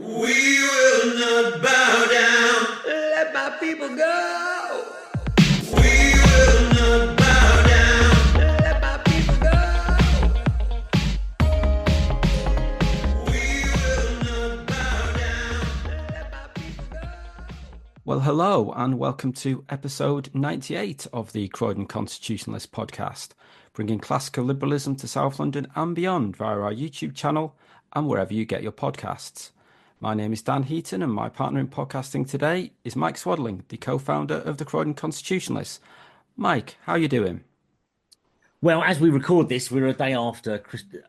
We will not bow down. Let my people go. We will not bow down. Let my people go. We will not bow down. Let my people go. Well, hello, and welcome to episode 98 of the Croydon Constitutionalist podcast, bringing classical liberalism to South London and beyond via our YouTube channel and wherever you get your podcasts. My name is Dan Heaton, and my partner in podcasting today is Mike Swaddling, the co-founder of the Croydon Constitutionalists. Mike, how are you doing? Well, as we record this, we're a day after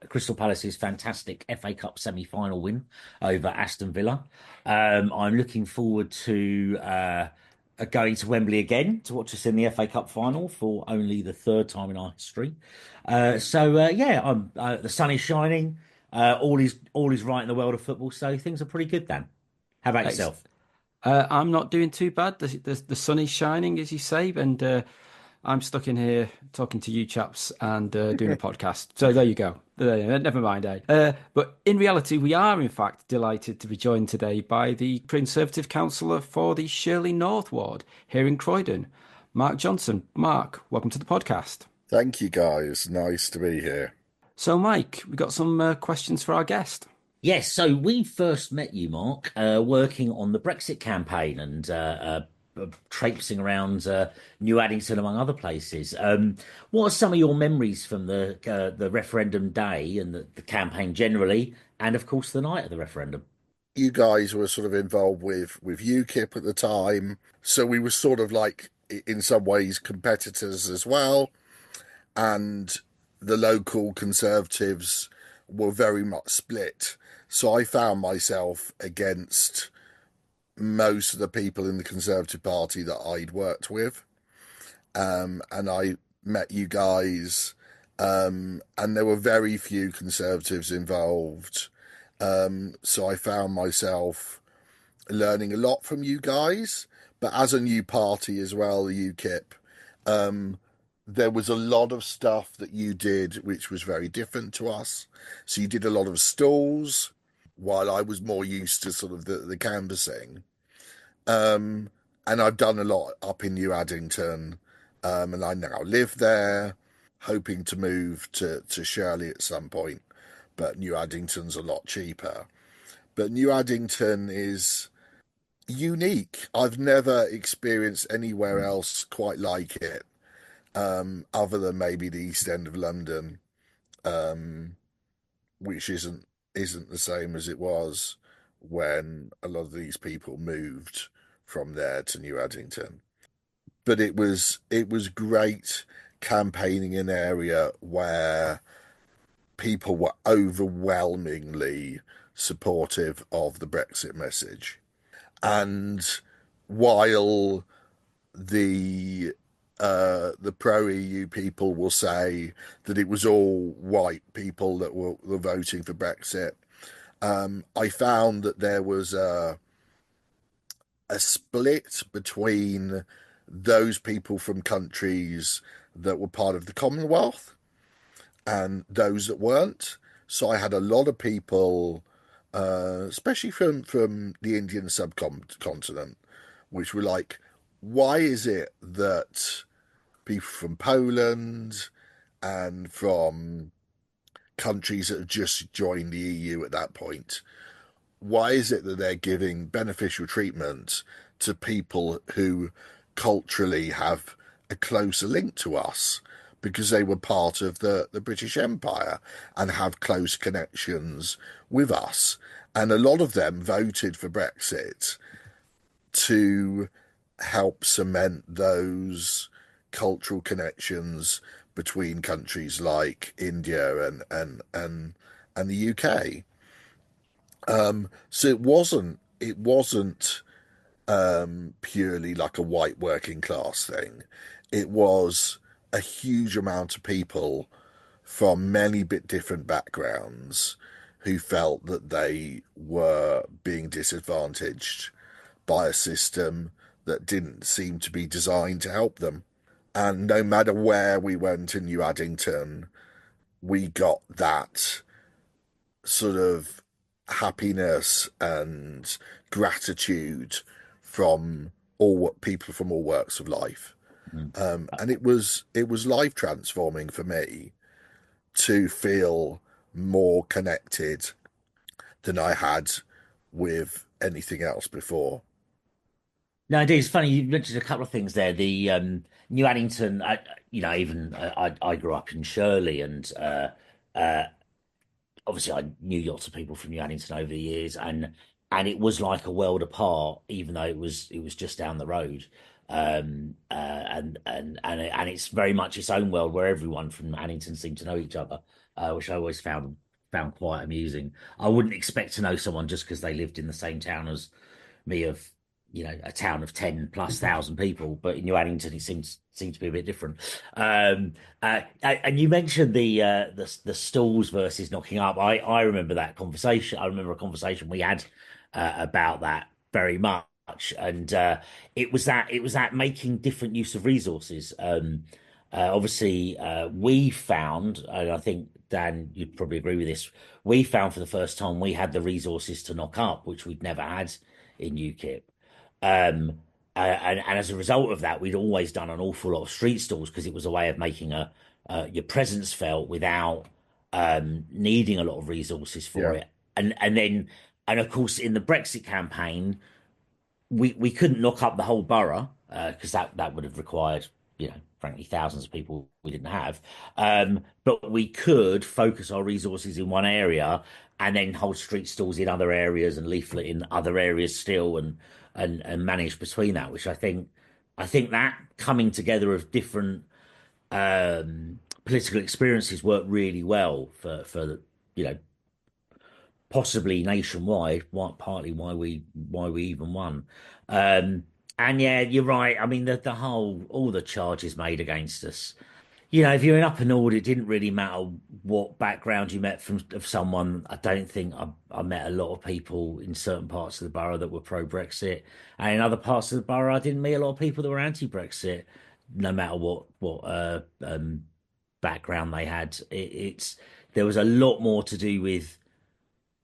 Crystal Palace's fantastic FA Cup semi-final win over Aston Villa. I'm looking forward to going to Wembley again to watch us in the FA Cup final for only the third time in our history. The sun is shining. All is right in the world of football, so things are pretty good, Dan. How about Ex- yourself? I'm not doing too bad. The sun is shining, as you say, and I'm stuck in here talking to you chaps and doing a podcast. So there you go. Never mind, eh? But in reality, we are in fact delighted to be joined today by the Conservative Councillor for the Shirley North ward here in Croydon, Mark Johnson. Mark, welcome to the podcast. Thank you, guys. Nice to be here. So, Mike, we got some questions for our guest. Yes, so we first met you, Mark, working on the Brexit campaign and traipsing around New Addington, among other places. What are some of your memories from the referendum day and the campaign generally, and of course the night of the referendum? You guys were sort of involved with UKIP at the time, so we were sort of like, in some ways, competitors as well. And the local Conservatives were very much split. So I found myself against most of the people in the Conservative Party that I'd worked with. And I met you guys, and there were very few Conservatives involved. So I found myself learning a lot from you guys. But as a new party as well, the UKIP, there was a lot of stuff that you did which was very different to us. So you did a lot of stalls, while I was more used to sort of the canvassing. And I've done a lot up in New Addington, and I now live there, hoping to move to Shirley at some point, but New Addington's a lot cheaper. But New Addington is unique. I've never experienced anywhere else quite like it, other than maybe the East End of London, which isn't the same as it was when a lot of these people moved from there to New Addington. But it was great campaigning in an area where people were overwhelmingly supportive of the Brexit message. And while the pro-EU people will say that it was all white people that were voting for Brexit, I found that there was a split between those people from countries that were part of the Commonwealth and those that weren't. So I had a lot of people, especially from the Indian subcontinent, which were like, why is it that people from Poland and from countries that have just joined the EU at that point, why is it that they're giving beneficial treatment to people who culturally have a closer link to us because they were part of the British Empire and have close connections with us? And a lot of them voted for Brexit to help cement those cultural connections between countries like India and the UK. So it wasn't purely like a white working class thing. It was a huge amount of people from many bit different backgrounds who felt that they were being disadvantaged by a system that didn't seem to be designed to help them. And no matter where we went in New Addington, we got that sort of happiness and gratitude from all people from all walks of life. Mm. And it was life transforming for me to feel more connected than I had with anything else before. No, it is funny. You mentioned a couple of things there. The New Addington, even I grew up in Shirley, and uh, obviously I knew lots of people from New Addington over the years, and it was like a world apart, even though it was just down the road. And it's very much its own world where everyone from Addington seemed to know each other, which I always found quite amusing. I wouldn't expect to know someone just because they lived in the same town as me of a town of 10 plus thousand people, but in New Addington it seems to be a bit different. And you mentioned the stalls versus knocking up. I remember that conversation. I remember a conversation we had about that very much, and it was that making different use of resources. Obviously, we found, and I think Dan, you'd probably agree with this. We found for the first time we had the resources to knock up, which we'd never had in UKIP. And as a result of that, we'd always done an awful lot of street stalls because it was a way of making your presence felt without needing a lot of resources for Yeah, it. And of course, in the Brexit campaign, we couldn't knock up the whole borough because that would have required, frankly, thousands of people we didn't have. But we could focus our resources in one area and then hold street stalls in other areas and leaflet in other areas still, and manage between that, which I think that coming together of different political experiences worked really well for you know possibly nationwide, partly why we even won. Um, and yeah, you're right. I mean, the whole all the charges made against us. If you're in Upper Nord, it didn't really matter what background you met from of someone. I don't think I met a lot of people in certain parts of the borough that were pro-Brexit, and in other parts of the borough, I didn't meet a lot of people that were anti-Brexit, no matter what background they had. It's there was a lot more to do with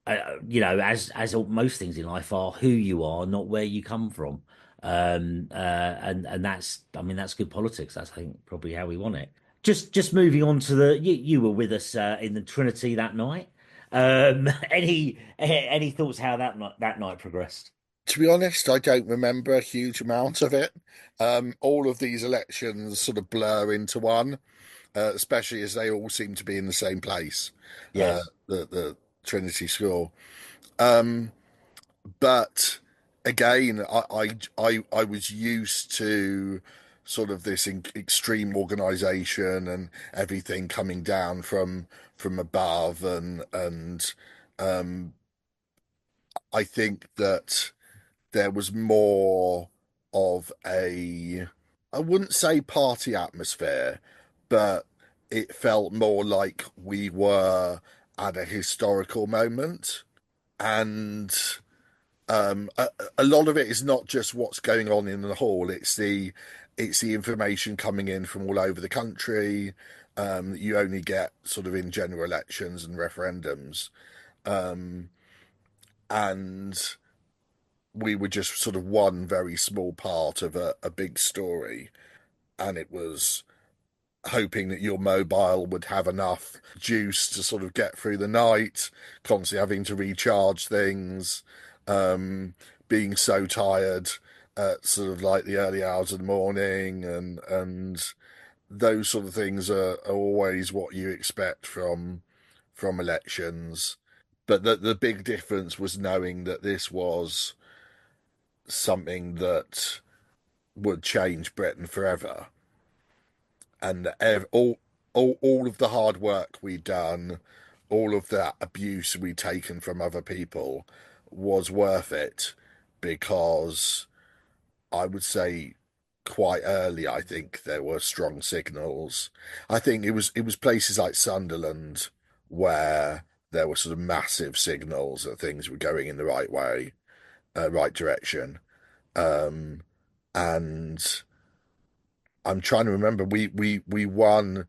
as most things in life are, who you are, not where you come from. And that's, I mean, that's good politics. That's, I think, probably how we want it. Just moving on to you were with us in the Trinity that night. Any thoughts how that night progressed? to be honest, I don't remember a huge amount of it. All of these elections sort of blur into one, especially as they all seem to be in the same place, Yes. the Trinity School. Um, but again, I was used to sort of this extreme organization and everything coming down from above, and um, I think that there was more of a, I wouldn't say party atmosphere, but it felt more like we were at a historical moment. And a lot of it is not just what's going on in the hall, it's the information coming in from all over the country that you only get sort of in general elections and referendums. Um, and we were just sort of one very small part of a big story, and it was hoping that your mobile would have enough juice to sort of get through the night, constantly having to recharge things, um, being so tired at sort of like the early hours of the morning, and those sort of things are always what you expect from elections. But the big difference was knowing that this was something that would change Britain forever, and all of the hard work we'd done, all of that abuse we'd taken from other people, was worth it, because I would say quite early, I think there were strong signals. I think it was places like Sunderland where there were sort of massive signals that things were going in the right way, right direction. Um, and I'm trying to remember. We won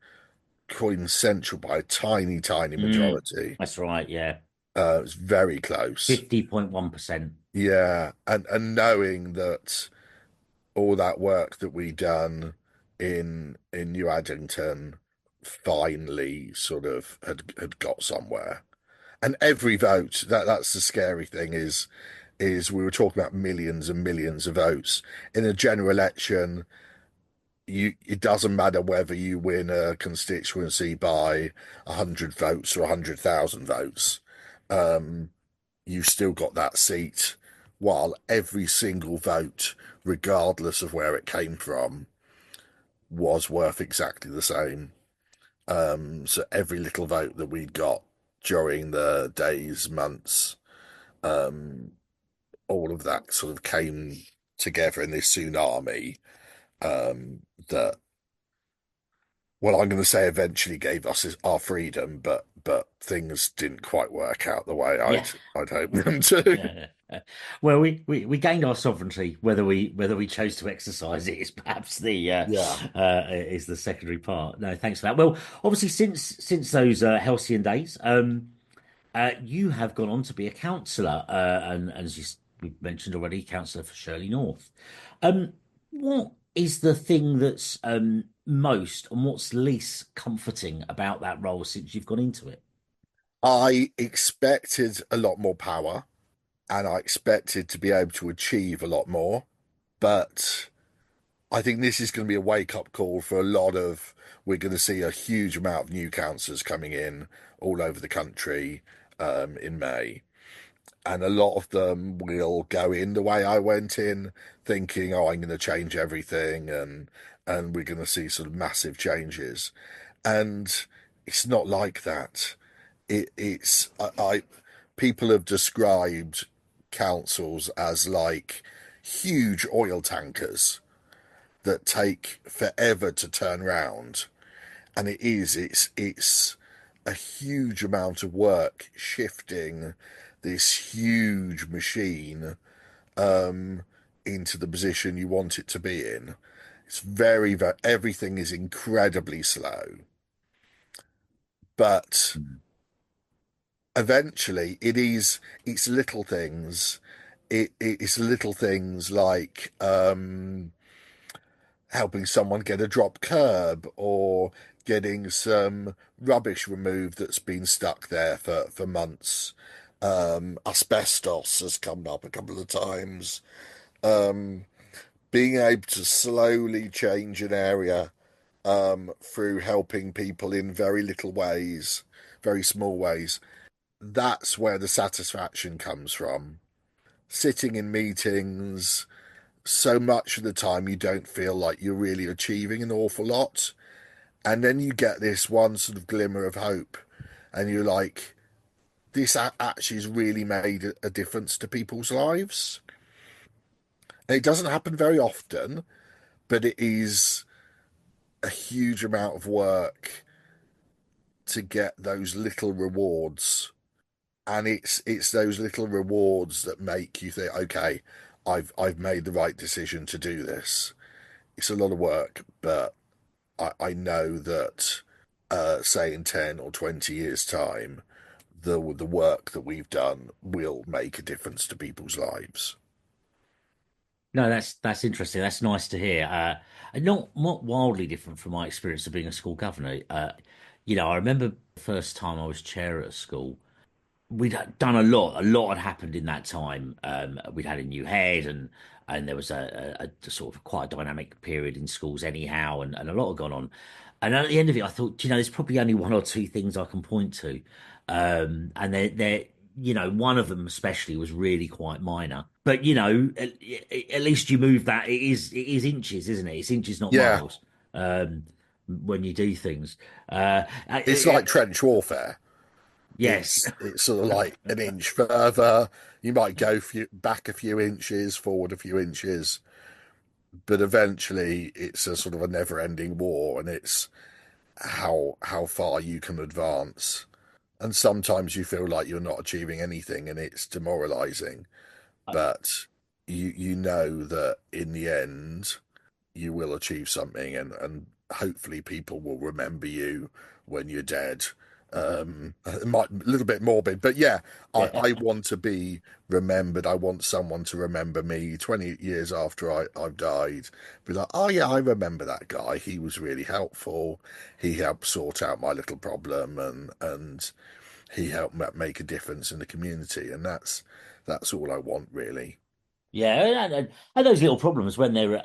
Croydon Central by a tiny, tiny Mm, majority. that's right. Yeah. It's very close. 50.1%. Yeah, and knowing that all that work that we done in New Addington finally sort of had got somewhere. And every vote, that's the scary thing is we were talking about millions and millions of votes. In a general election, it doesn't matter whether you win a constituency by 100 votes or 100,000 votes. Um, you still got that seat, while every single vote, regardless of where it came from, was worth exactly the same. So every little vote that we'd got during the days, months, um, all of that sort of came together in this tsunami that, well, I'm going to say eventually gave us our freedom, but things didn't quite work out the way Yeah. I'd hoped them to. Yeah. Well, we gained our sovereignty. Whether we chose to exercise it is perhaps Yeah. is the secondary part. No, thanks for that. Well, obviously since those halcyon days, you have gone on to be a councillor, and as we mentioned already, councillor for Shirley North. Um, what is the thing that's most and what's least comforting about that role since you've gone into it? I expected a lot more power and I expected to be able to achieve a lot more, but I think this is going to be a wake-up call for a lot of, we're going to see a huge amount of new councillors coming in all over the country in May. And a lot of them will go in the way I went in, thinking, "Oh, I'm going to change everything," and we're going to see sort of massive changes. And it's not like that. It's people have described councils as like huge oil tankers that take forever to turn round, and it's a huge amount of work shifting this huge machine um, into the position you want it to be in. It's very, everything is incredibly slow, but eventually it's little things. It's little things like helping someone get a drop curb or getting some rubbish removed that's been stuck there for months. Asbestos has come up a couple of times. Being able to slowly change an area through helping people in very little ways, very small ways. That's where the satisfaction comes from. Sitting in meetings, so much of the time you don't feel like you're really achieving an awful lot. And then you get this one sort of glimmer of hope, and you're like, this actually has really made a difference to people's lives. And it doesn't happen very often, but it is a huge amount of work to get those little rewards. And it's those little rewards that make you think, okay, I've made the right decision to do this. It's a lot of work, but I know that say in 10 or 20 years' time, the work that we've done will make a difference to people's lives. No, that's interesting. That's nice to hear. And not wildly different from my experience of being a school governor. I remember the first time I was chair at a school. We'd done a lot. A lot had happened in that time. We'd had a new head, and there was a sort of quite a dynamic period in schools anyhow, and a lot had gone on. And at the end of it, I thought, there's probably only one or two things I can point to, and one of them especially was really quite minor. But at least you move that. It is inches, isn't it? It's inches, not Yeah, miles. When you do things, it's like trench warfare. yes. It's sort of like an inch further. You might go back a few inches, forward a few inches, but eventually it's a sort of a never-ending war, and it's how far you can advance. And sometimes you feel like you're not achieving anything, and it's demoralizing. But you know that in the end you will achieve something, and hopefully people will remember you when you're dead, It might a little bit morbid, but yeah, Yeah. I want to be remembered. I want someone to remember me 20 years after I've died. Be like, oh yeah, I remember that guy. He was really helpful. He helped sort out my little problem, and he helped make a difference in the community. And that's all I want, really. Yeah, and those little problems when they're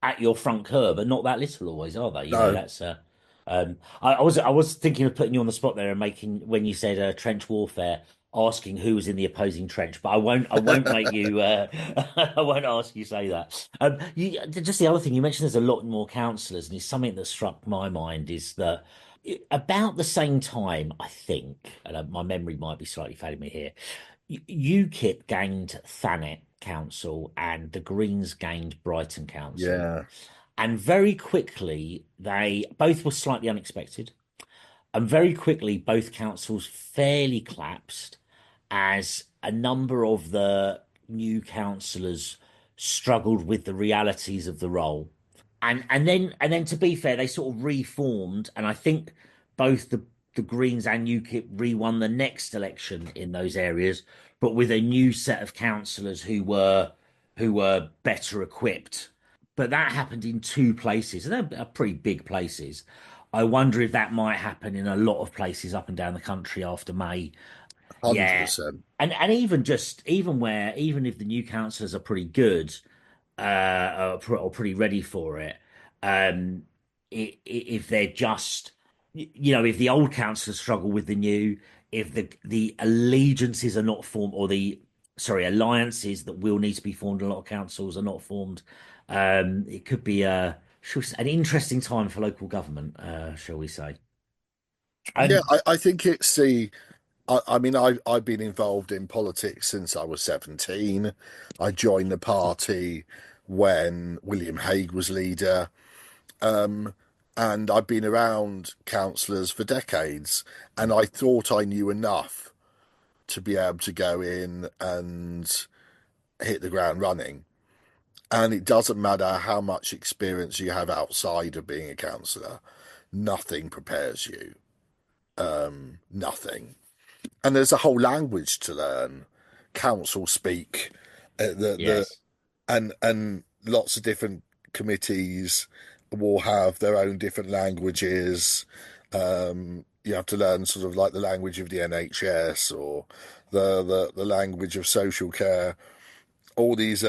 at your front curb are not that little always, are they? You know, No, that's I was thinking of putting you on the spot there and making when you said trench warfare, asking who was in the opposing trench, but I won't make you I won't ask you say that. Just the other thing you mentioned, there's a lot more councillors, and it's something that struck my mind is that about the same time, I think, and my memory might be slightly failing me here. UKIP gained Thanet Council and the Greens gained Brighton Council. yeah, And very quickly, they both were slightly unexpected. And very quickly, both councils fairly collapsed as a number of the new councillors struggled with the realities of the role. And then to be fair, they sort of reformed, and I think both the Greens and UKIP re-won the next election in those areas, but with a new set of councillors who were better equipped. But that happened in two places, and they're pretty big places. I wonder if that might happen in a lot of places up and down the country after May. Yeah, 100%. and even if the new councillors are pretty good, or pretty ready for it. Um, if they're just, if the old councillors struggle with the new, if the allegiances are not formed, or the alliances that will need to be formed, a lot of councils are not formed. It could be an interesting time for local government, shall we say? Yeah, And I think it's the. I mean, I've been involved in politics since I was 17. I joined the party when William Hague was leader. And I've been around councillors for decades, and I thought I knew enough to be able to go in and hit the ground running. And it doesn't matter how much experience you have outside of being a councillor, nothing prepares you. Nothing. And there's a whole language to learn. Council speak, the yes, and lots of different committees will have their own different languages. You have to learn sort of like the language of the NHS or the language of social care. All these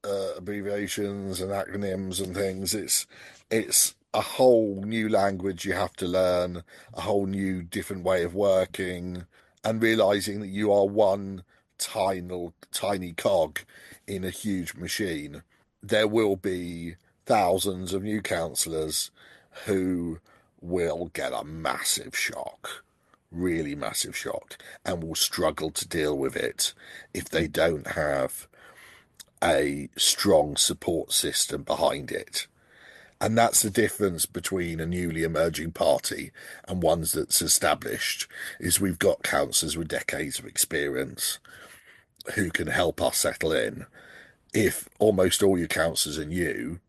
abbreviations and acronyms and things. It's a whole new language you have to learn, a whole new different way of working, and realizing that you are one tiny cog in a huge machine. There will be thousands of new councillors who will get a massive shock, really massive shock, and will struggle to deal with it if they don't have a strong support system behind it. And that's the difference between a newly emerging party and ones that's established, is we've got councillors with decades of experience who can help us settle in. If almost all your councillors are new,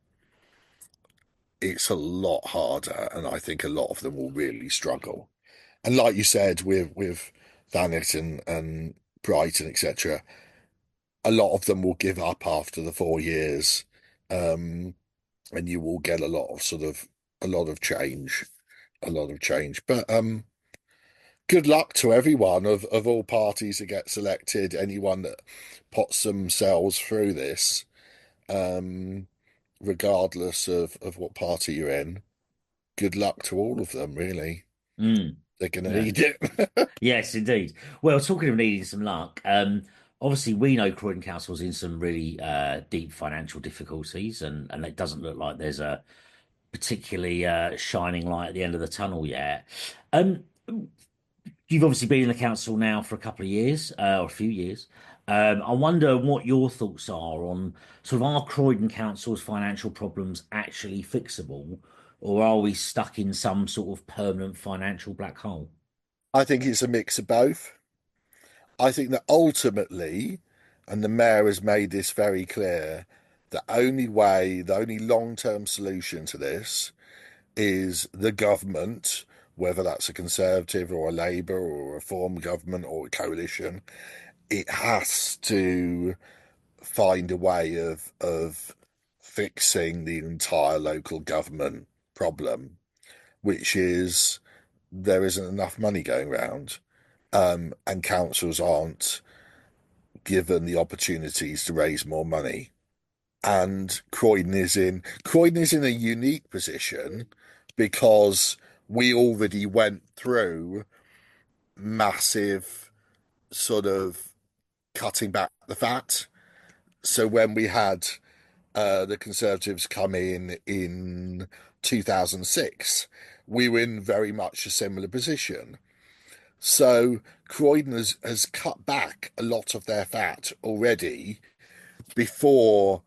it's a lot harder, and I think a lot of them will really struggle. And like you said, with Thanet and Brighton, etc., a lot of them will give up after the 4 years. Um, and you will get a lot of change, a lot of change. But good luck to everyone of all parties that get selected, anyone that puts themselves through this, um, regardless of what party you're in. Good luck to all of them, really. mm, They're going to yeah. need it. Yes, indeed. Well, talking of needing some luck, obviously we know Croydon Council's in some really deep financial difficulties, and it doesn't look like there's a particularly shining light at the end of the tunnel yet. Um, you've obviously been in the council now for a couple of years, or a few years. I wonder what your thoughts are on sort of are Croydon Council's financial problems actually fixable, or are we stuck in some sort of permanent financial black hole? I think it's a mix of both. I think that ultimately, and the mayor has made this very clear, the only way, the only long-term solution to this is the government, whether that's a Conservative or a Labour or a Reform government or a coalition, it has to find a way of fixing the entire local government problem, which is there isn't enough money going around, and councils aren't given the opportunities to raise more money. And Croydon is in a unique position because we already went through massive sort of cutting back the fat. So when we had the Conservatives come in 2006, we were in very much a similar position. So Croydon has cut back a lot of their fat already before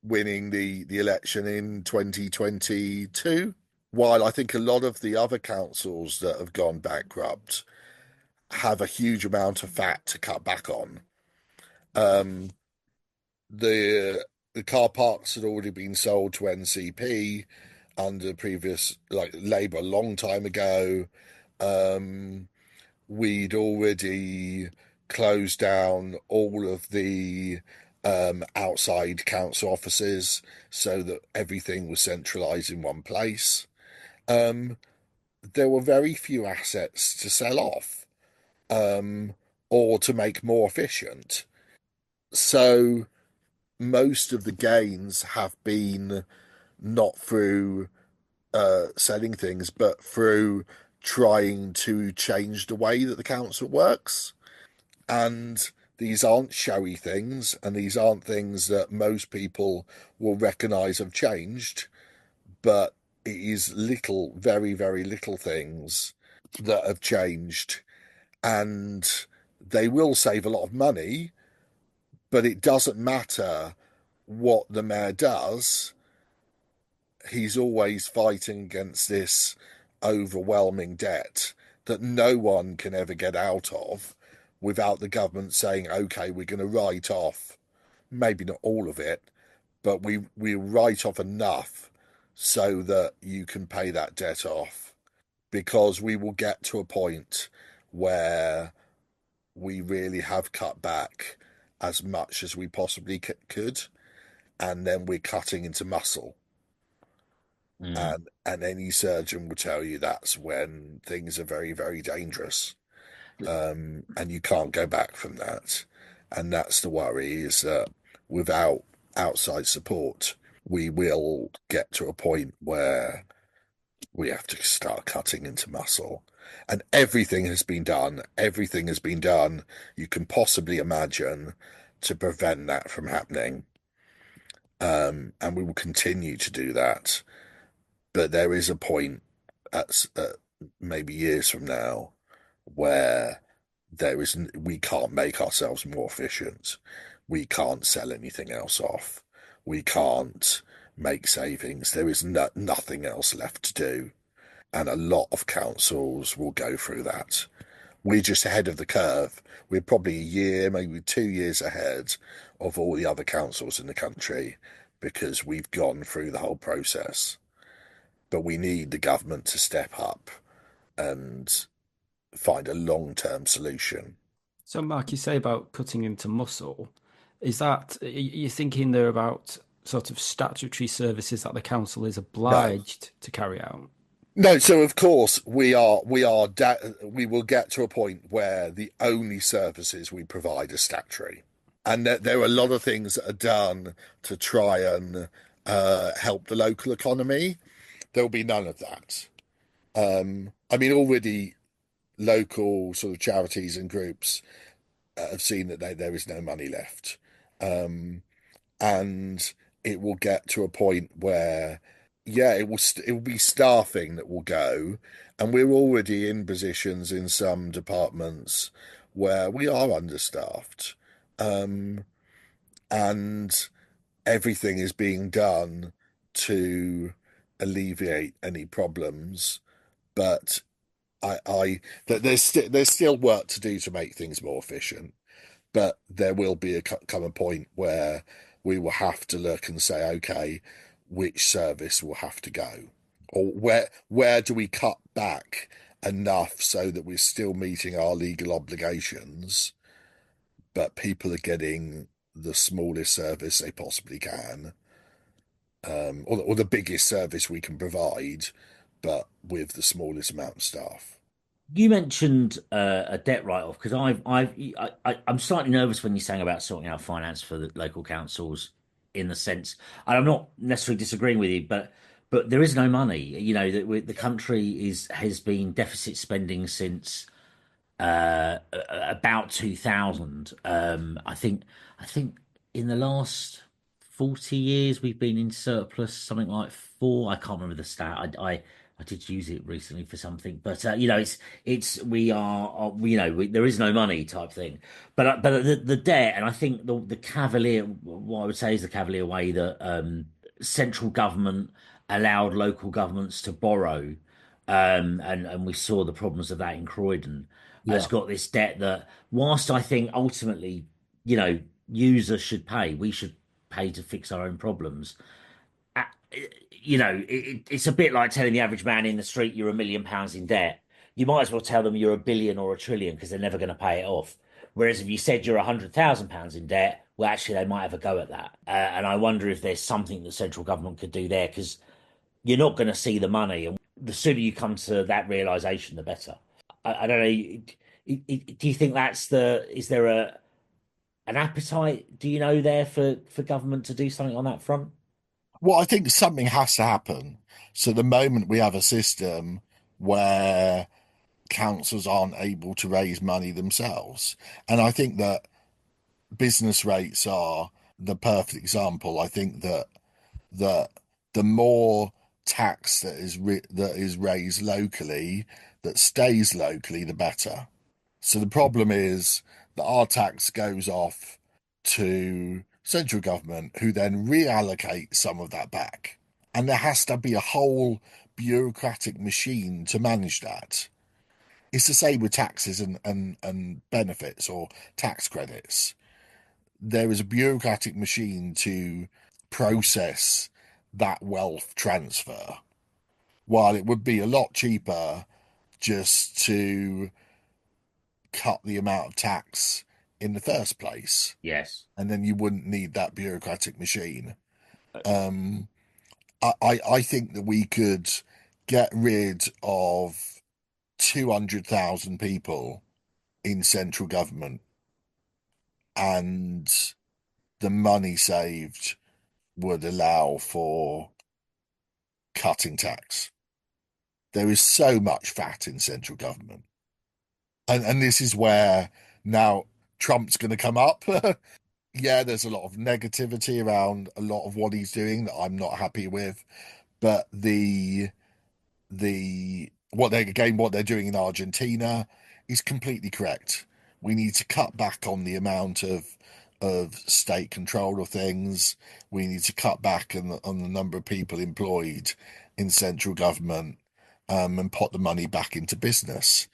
winning the election in 2022. While I think a lot of the other councils that have gone bankrupt have a huge amount of fat to cut back on. Um, the car parks had already been sold to NCP under previous like Labour a long time ago. We'd already closed down all of the outside council offices so that everything was centralised in one place. There were very few assets to sell off, or to make more efficient. So most of the gains have been not through selling things, but through trying to change the way that the council works. And these aren't showy things, and these aren't things that most people will recognise have changed, but it is little, very, very little things that have changed. And they will save a lot of money, but it doesn't matter what the mayor does. He's always fighting against this overwhelming debt that no one can ever get out of without the government saying, okay, we're going to write off, maybe not all of it, but we write off enough so that you can pay that debt off, because we will get to a point where we really have cut back as much as we possibly could, and then we're cutting into muscle. And any surgeon will tell you that's when things are very, very dangerous. And you can't go back from that. And that's the worry, is that without outside support, we will get to a point where we have to start cutting into muscle. And everything has been done you can possibly imagine to prevent that from happening. And we will continue to do that. But there is a point at maybe years from now where we can't make ourselves more efficient. We can't sell anything else off. We can't make savings. There is nothing else left to do. And a lot of councils will go through that. We're just ahead of the curve. We're probably a year, maybe 2 years ahead of all the other councils in the country, because we've gone through the whole process. But we need the government to step up and find a long-term solution. So, Mark, you say about cutting into muscle. Is that you're thinking there about sort of statutory services that the council is obliged to carry out? No, so of course we will get to a point where the only services we provide are statutory, and there are a lot of things that are done to try and help the local economy. There will be none of that. I mean, already local sort of charities and groups have seen that there is no money left, and it will get to a point where, yeah, it will be staffing that will go, and we're already in positions in some departments where we are understaffed, and everything is being done to alleviate any problems. But there's still work to do to make things more efficient. But there will be come a point where we will have to look and say, okay, which service will have to go. or where do we cut back enough so that we're still meeting our legal obligations, but people are getting the smallest service they possibly can, or the biggest service we can provide, but with the smallest amount of staff. You mentioned a debt write-off because I'm slightly nervous when you're saying about sorting out finance for the local councils in the sense, and I'm not necessarily disagreeing with you, but there is no money. You know that the country has been deficit spending since about 2000. I think in the last 40 years we've been in surplus, something like four. I can't remember the stat. I did use it recently for something, but it's we are there is no money type thing. But the debt, and I think the cavalier, what I would say is the cavalier way that central government allowed local governments to borrow, and we saw the problems of that in Croydon, has Yeah. got this debt that, whilst I think ultimately, users should pay, we should pay to fix our own problems. Uh, it's a bit like telling the average man in the street you're £1 million in debt. You might as well tell them you're a billion or a trillion because they're never going to pay it off. Whereas if you said you're £100,000 in debt, well, actually, they might have a go at that. And I wonder if there's something the central government could do there because you're not going to see the money, and the sooner you come to that realization, the better. I don't know. Do you think is there an appetite, do you know, there for government to do something on that front? Well, I think something has to happen. So the moment we have a system where councils aren't able to raise money themselves, and I think that business rates are the perfect example. I think that the more tax that is raised locally, that stays locally, the better. So the problem is that our tax goes off to central government, who then reallocate some of that back. And there has to be a whole bureaucratic machine to manage that. It's the same with taxes and benefits or tax credits. There is a bureaucratic machine to process that wealth transfer, while it would be a lot cheaper just to cut the amount of tax in the first place, Yes. and then you wouldn't need that bureaucratic machine. Um, I think that we could get rid of 200,000 people in central government, and the money saved would allow for cutting tax. There is so much fat in central government. And this is where now Trump's going to come up. Yeah, there's a lot of negativity around a lot of what he's doing that I'm not happy with. But the what they're doing in Argentina is completely correct. We need to cut back on the amount of state control of things. We need to cut back on the number of people employed in central government, and put the money back into business.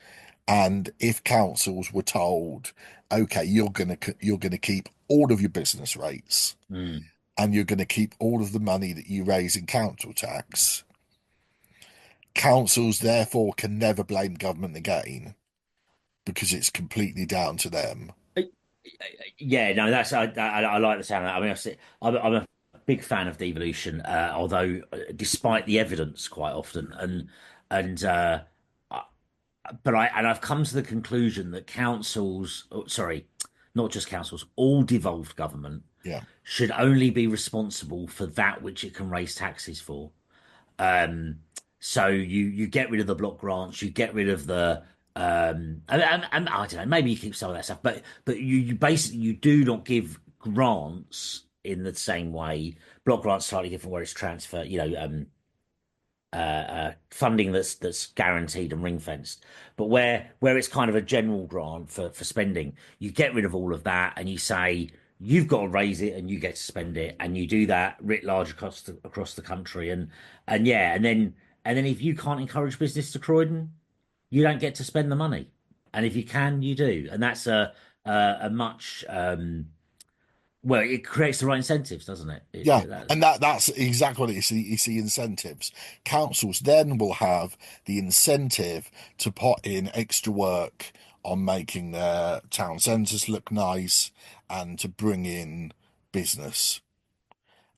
And if councils were told, okay, you're gonna keep all of your business rates, Mm. and you're gonna keep all of the money that you raise in council tax, councils therefore can never blame government again because it's completely down to them. Yeah, no, I like the sound of that. I mean, I'm a big fan of devolution, although despite the evidence quite often, and I- I've come to the conclusion that councils, oh, sorry, not just councils, all devolved government Yeah, should only be responsible for that which it can raise taxes for. Um, so you get rid of the block grants, you get rid of the and I don't know, maybe you keep some of that stuff, but you basically you do not give grants in the same way. Block grants slightly different, where it's transfer, funding that's guaranteed and ring fenced. But where it's kind of a general grant for spending, you get rid of all of that and you say you've got to raise it and you get to spend it, and you do that writ large across the country, and yeah, and then if you can't encourage business to Croydon, you don't get to spend the money, and if you can, you do, and that's a much Well, it creates the right incentives, doesn't it? Yeah, That's and that's exactly what it is. You see incentives. Councils then will have the incentive to put in extra work on making their town centres look nice and to bring in business.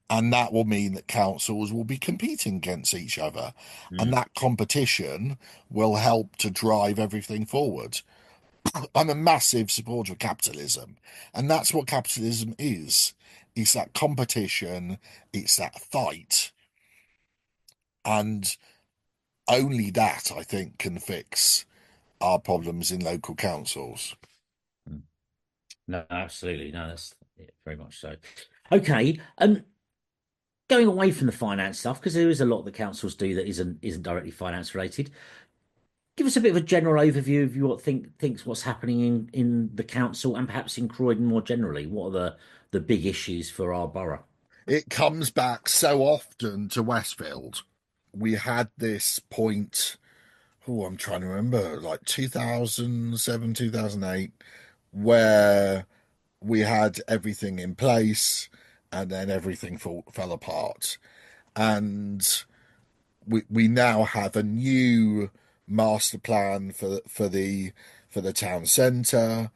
And that will mean that councils will be competing against each other. And mm, that competition will help to drive everything forward. I'm a massive supporter of capitalism, and that's what capitalism is. It's that competition, it's that fight, and only that, I think, can fix our problems in local councils. mm. No, absolutely. No, that's yeah, very much so. Okay. Going away from the finance stuff, because there is a lot the councils do that isn't directly finance related. Give us a bit of a general overview of you what thinks what's happening in the council and perhaps in Croydon more generally. What are the big issues for our borough? It comes back so often to Westfield. We had this point, oh, I'm trying to remember, like 2007, 2008, where we had everything in place and then everything fell apart. And we now have a new master plan for the town centre,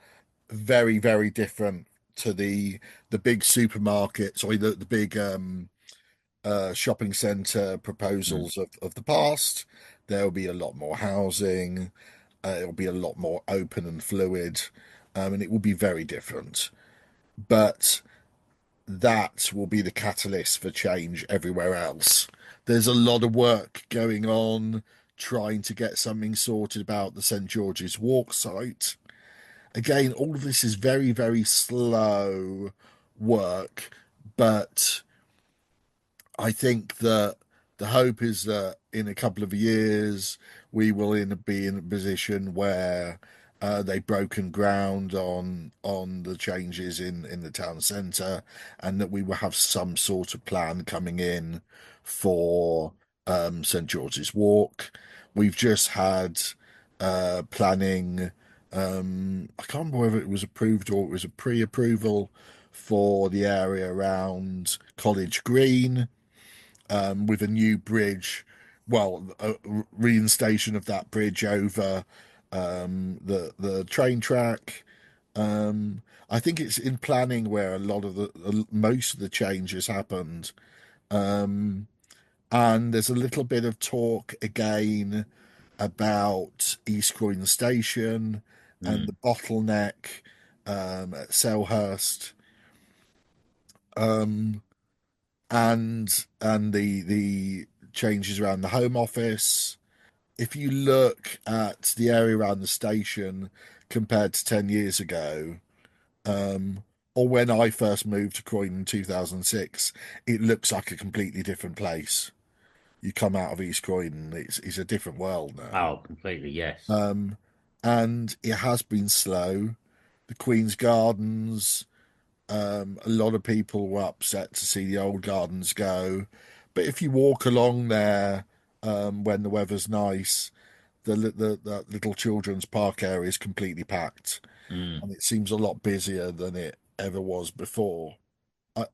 very, very different to the big supermarkets or the big shopping centre Mm, proposals of the past. There will be a lot more housing. It'll be a lot more open and fluid, and it will be very different. But that will be the catalyst for change everywhere else. There's a lot of work going on trying to get something sorted about the St George's Walk site. Again, all of this is very, very slow work, but I think that the hope is that in a couple of years we will be in a position where they've broken ground on the changes in the town centre, and that we will have some sort of plan coming in for St George's Walk. We've just had planning. I can't remember whether it was approved or it was a pre-approval for the area around College Green, with a new bridge, well, a reinstation of that bridge over the train track. I think it's in planning where a lot of the most of the changes happened. And there's a little bit of talk again about East Croydon Station and the mm, bottleneck at Selhurst. Um, and the changes around the Home Office. If you look at the area around the station compared to 10 years ago, um, or when I first moved to Croydon in 2006, it looks like a completely different place. You come out of East Croydon, it's a different world now. oh, completely, yes. Um, and it has been slow. The Queen's Gardens, a lot of people were upset to see the old gardens go. But if you walk along there when the weather's nice, the little children's park area is completely packed, Mm. and it seems a lot busier than it ever was before.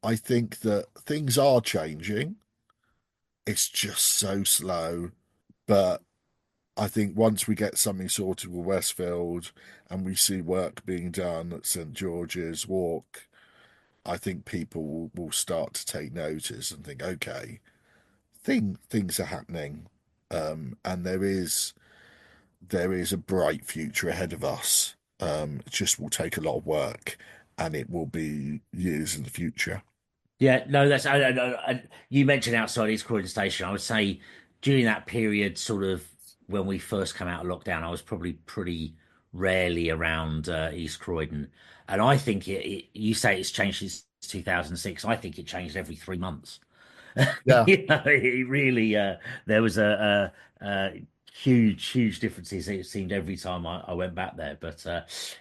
I think that things are changing. It's just so slow. But I think once we get something sorted with Westfield and we see work being done at St George's Walk, I think people will start to take notice and think, okay, things are happening, and there is a bright future ahead of us. It just will take a lot of work, and it will be years in the future. Yeah, no, that's you mentioned outside East Croydon Station. I would say during that period, sort of when we first came out of lockdown, I was probably pretty rarely around East Croydon, and I think you say it's changed since 2006. I think it changed every 3 months. Yeah, You know, it really there was a huge differences. It seemed every time I went back there. But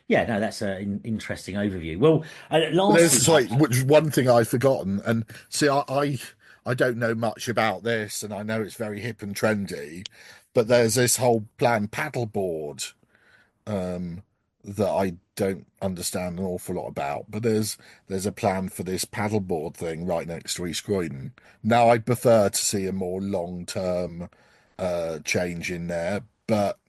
yeah, no, that's an interesting overview. Well, lastly, there's like perhaps. which one thing I've forgotten, and see, I don't know much about this, and I know it's very hip and trendy, but there's this whole planned paddleboard um, that I don't understand an awful lot about. But there's a plan for this paddleboard thing right next to East Croydon. Now, I'd prefer to see a more long-term change in there, but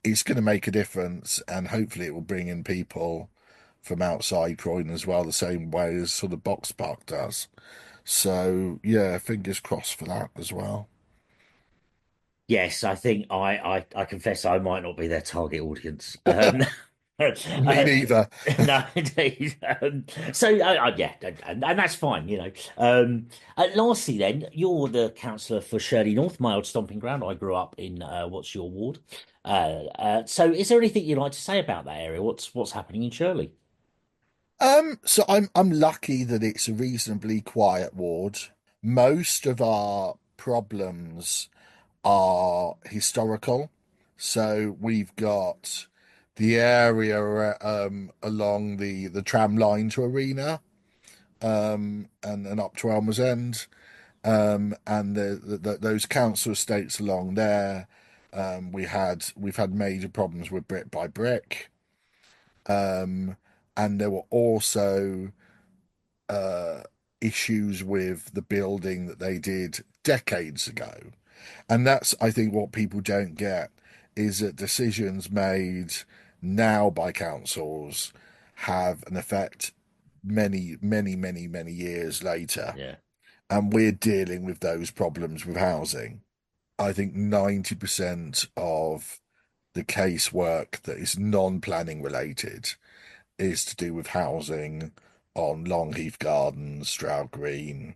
it's going to make a difference, and hopefully it will bring in people from outside Croydon as well, the same way as sort of Box Park does. So yeah, fingers crossed for that as well. Yes, I think I confess I might not be their target audience. Me neither. No, indeed. Yeah, and that's fine, you know. And lastly, then, you're the councillor for Shirley North, my old stomping ground. I grew up in what's your ward? So, is there anything you'd like to say about that area? What's happening in Shirley? So I'm lucky that it's a reasonably quiet ward. Most of our problems are historical. So we've got the area along the tram line to Arena, and up to Elmer's End, and those council estates along there. We've had major problems with brick by brick, um, and there were also uh, issues with the building that they did decades ago. And that's, I think, what people don't get is that decisions made now by councils have an effect many years later. Yeah. And we're dealing with those problems with housing. I think 90% of the casework that is non-planning related is to do with housing on Longheath Gardens, Stroud Green,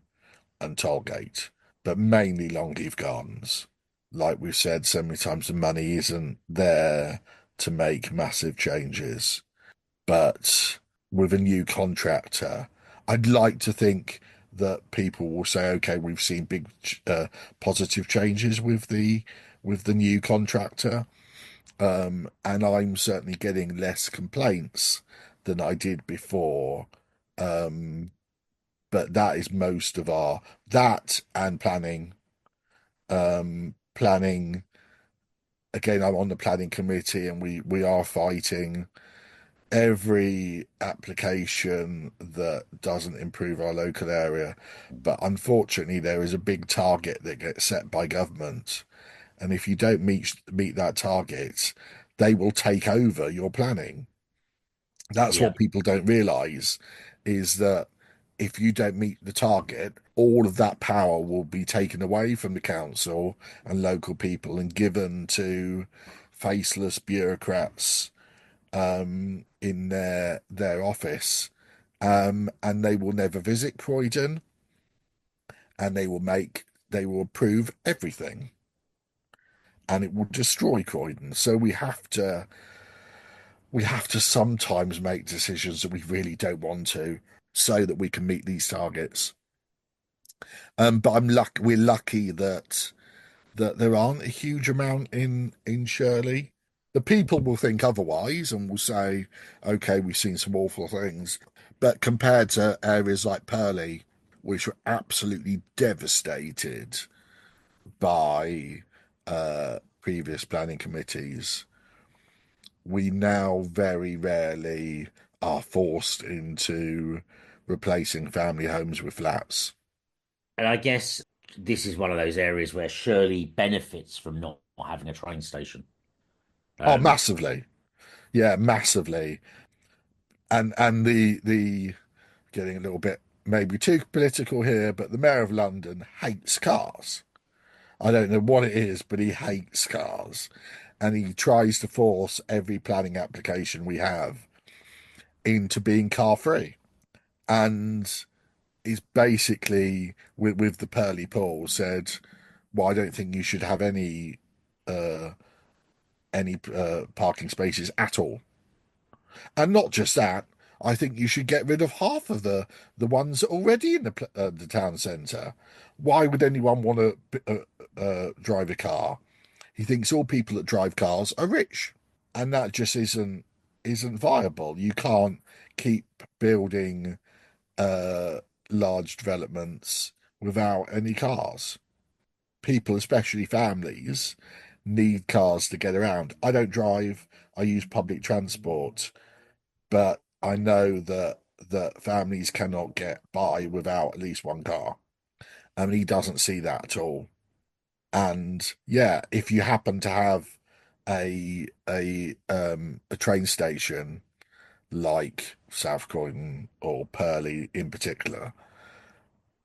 and Tollgate, but mainly Longheath Gardens. Like we've said so many times, the money isn't there to make massive changes. But with a new contractor, I'd like to think that people will say, okay, we've seen big positive changes with the new contractor. And I'm certainly getting less complaints than I did before. Um, but that is most of our that and planning. Planning again, I'm on the planning committee, and we are fighting every application that doesn't improve our local area. But unfortunately, there is a big target that gets set by government, and if you don't meet that target, they will take over your planning. That's Yeah. what people don't realize, is that if you don't meet the target, all of that power will be taken away from the council and local people and given to faceless bureaucrats in their office. And they will never visit Croydon, and they will approve everything, and it will destroy Croydon. So we have to sometimes make decisions that we really don't want to, so that we can meet these targets. But we're lucky that there aren't a huge amount in Shirley. The people will think otherwise and will say, okay, we've seen some awful things. But compared to areas like Purley, which were absolutely devastated by previous planning committees, we now very rarely are forced into replacing family homes with flats. And I guess this is one of those areas where Shirley benefits from not having a train station. Oh, Um, massively. Yeah, massively. And the getting a little bit maybe too political here, but the Mayor of London hates cars. I don't know what it is, but he hates cars. And he tries to force every planning application we have into being car free. And he's basically, with the Pearly Pool, said, well, I don't think you should have uh, any parking spaces at all. And not just that, I think you should get rid of half of the ones already in the town centre. Why would anyone want to drive a car? He thinks all people that drive cars are rich, and that just isn't viable. You can't keep building uh, large developments without any cars. People, especially families, need cars to get around. I don't drive. I use public transport. but I know that families cannot get by without at least one car. I mean, he doesn't see that at all. And yeah, if you happen to have a train station like South Croydon or Purley in particular,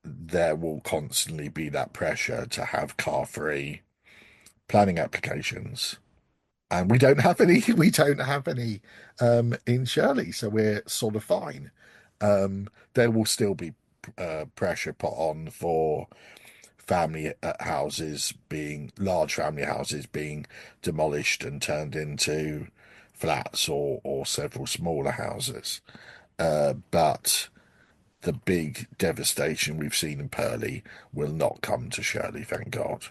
there will constantly be that pressure to have car-free planning applications. And we don't have any, we don't have any in Shirley, so we're sort of fine. There will still be pressure put on for family houses being large family houses being demolished and turned into flats or several smaller houses. But the big devastation we've seen in Purley will not come to Shirley, thank God.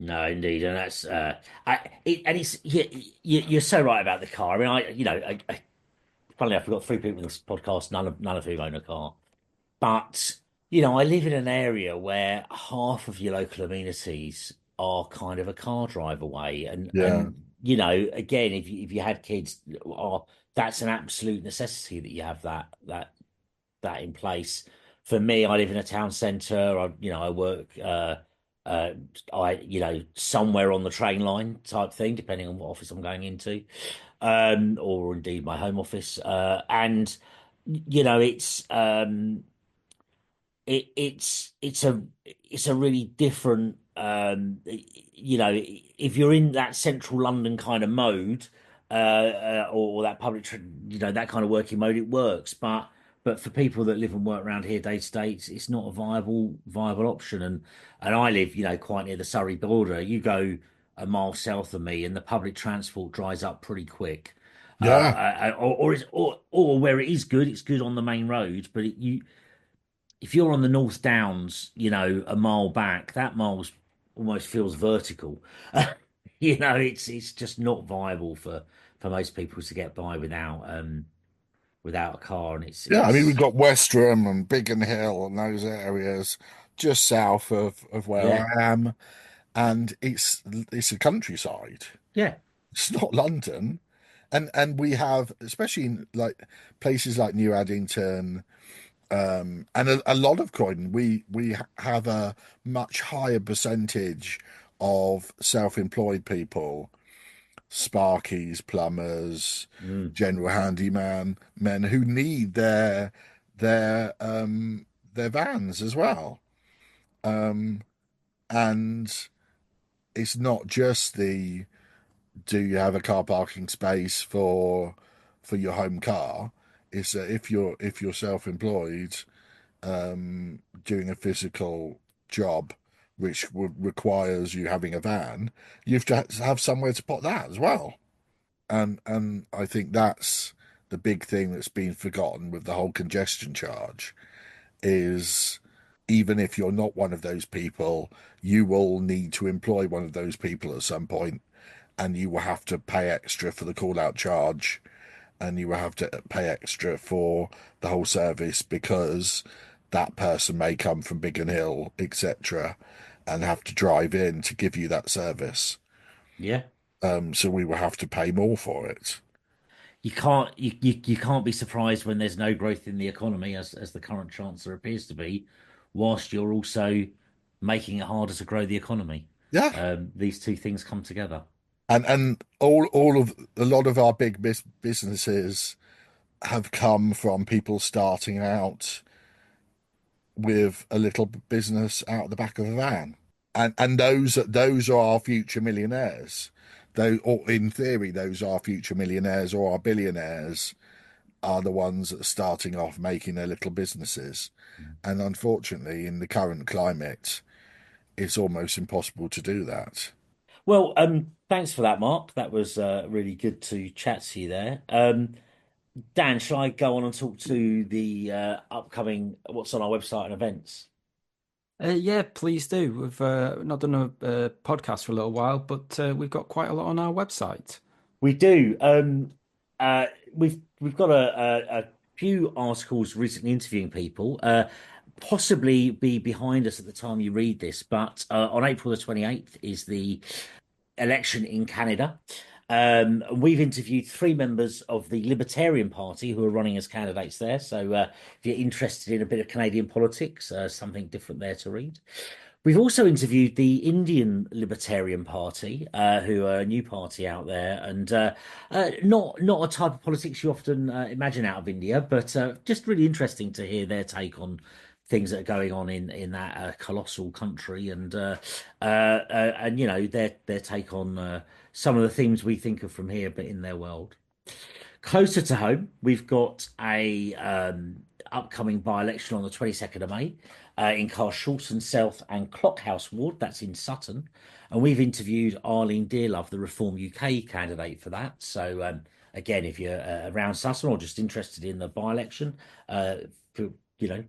No, indeed, and that's and it's you're so right about the car. I mean, funnily enough, we've got three people in this podcast, none of whom own a car. But I live in an area where half of your local amenities are kind of a car drive away, Yeah, and again, if you had kids, that's an absolute necessity that you have that in place. For me, I live in a town centre. I work, uh, somewhere on the train line type thing, depending on what office I'm going into, or indeed my home office. And it's it's a really different if you're in that central London kind of mode or that that kind of working mode, it works, but for people that live and work around here day to day, it's not a viable option. And I live quite near the Surrey border. You go a mile south of me and the public transport dries up pretty quick. yeah, Or where it is good, it's good on the main roads, but if you're on the North Downs, a mile back, that mile's almost feels vertical. It's just not viable for most people to get by without a car, and yeah. I mean, we've it's got Westerham and Biggin Hill and those areas just south of where yeah, I am, and it's a countryside. yeah, It's not London, and we have, especially in like places like New Addington, and a lot of Croydon, we have a much higher percentage of self-employed people, sparkies, plumbers, mm, general handyman men who need their their vans as well. Um, and it's not just the do you have a car parking space for your home car? It's that if you're self-employed, doing a physical job which requires you having a van, you have to have somewhere to put that as well. And I think that's the big thing that's been forgotten with the whole congestion charge is even if you're not one of those people, you will need to employ one of those people at some point, and you will have to pay extra for the call out charge, and you will have to pay extra for the whole service because that person may come from Biggin Hill, etc., and have to drive in to give you that service. yeah. So we will have to pay more for it. You can't be surprised when there's no growth in the economy, as the current chancellor appears to be, whilst you're also making it harder to grow the economy. Yeah, These two things come together. and all of a lot of our big businesses have come from people starting out with a little business out the back of a van, and those are our future millionaires. Though, or in theory, those are future millionaires or our billionaires are the ones that are starting off making their little businesses. And unfortunately, in the current climate, it's almost impossible to do that. Well, thanks for that, Mark. That was really good to chat to you there. Dan, shall I go on and talk to the upcoming what's on our website and events? Yeah, please do. We've not done a podcast for a little while, but we've got quite a lot on our website. We do. We've got a few articles recently interviewing people. Possibly be behind us at the time you read this, but on April the 28th is the election in Canada. We've interviewed 3 members of the Libertarian Party who are running as candidates there. So if you're interested in a bit of Canadian politics, something different there to read. We've also interviewed the Indian Libertarian Party, who are a new party out there, and not a type of politics you often imagine out of India, but just really interesting to hear their take on things that are going on in that colossal country, and you know their take on some of the things we think of from here, but in their world. Closer to home, we've got a upcoming by-election on the 22nd of May in Carshalton South and Clockhouse Ward. That's in Sutton. And we've interviewed Arlene Dearlove, the Reform UK candidate for that. So again, if you're around Sutton or just interested in the by-election, you know,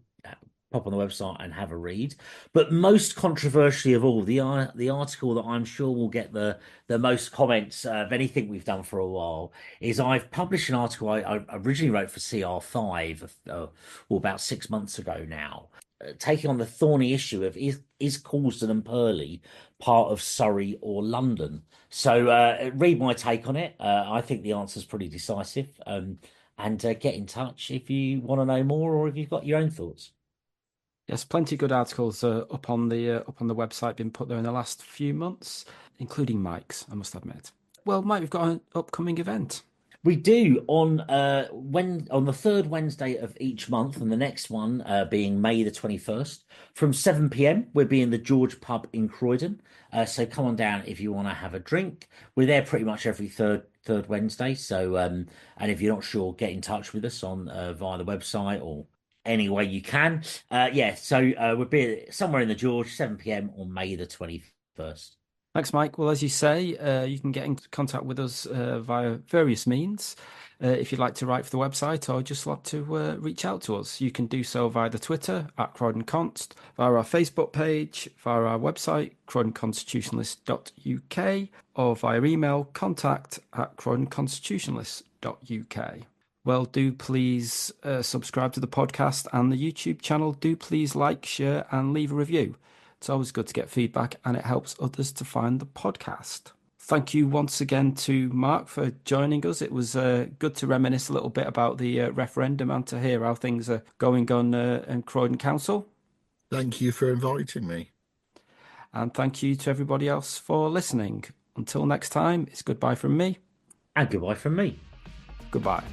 pop on the website and have a read. But most controversially of all, the article that I'm sure will get the most comments of anything we've done for a while is I've published an article I originally wrote for CR5 about 6 months ago now, taking on the thorny issue of is Causden and Purley part of Surrey or London? So read my take on it. I think the answer is pretty decisive. And get in touch if you want to know more or if you've got your own thoughts. Yes, plenty of good articles up on the website been put there in the last few months, including Mike's, I must admit. Well, Mike, we've got an upcoming event. We do on the third Wednesday of each month, and the next one being May the 21st from 7 p.m. We'll be in the George Pub in Croydon. So come on down if you want to have a drink. We're there pretty much every third Wednesday. So and if you're not sure, get in touch with us on via the website or any way you can. So we'll be somewhere in the George, 7 p.m. on May the 21st. Thanks, Mike. Well, as you say, you can get in contact with us via various means. If you'd like to write for the website or just like to reach out to us, you can do so via the Twitter at Croydon Const, via our Facebook page, via our website, croydonconstitutionalist.uk, or via email, contact@croydonconstitutionalist.uk. Well, do please subscribe to the podcast and the YouTube channel. Do please like, share, and leave a review. It's always good to get feedback and it helps others to find the podcast. Thank you once again to Mark for joining us. It was good to reminisce a little bit about the referendum and to hear how things are going on in Croydon Council. Thank you for inviting me. And thank you to everybody else for listening. Until next time, it's goodbye from me. And goodbye from me. Goodbye.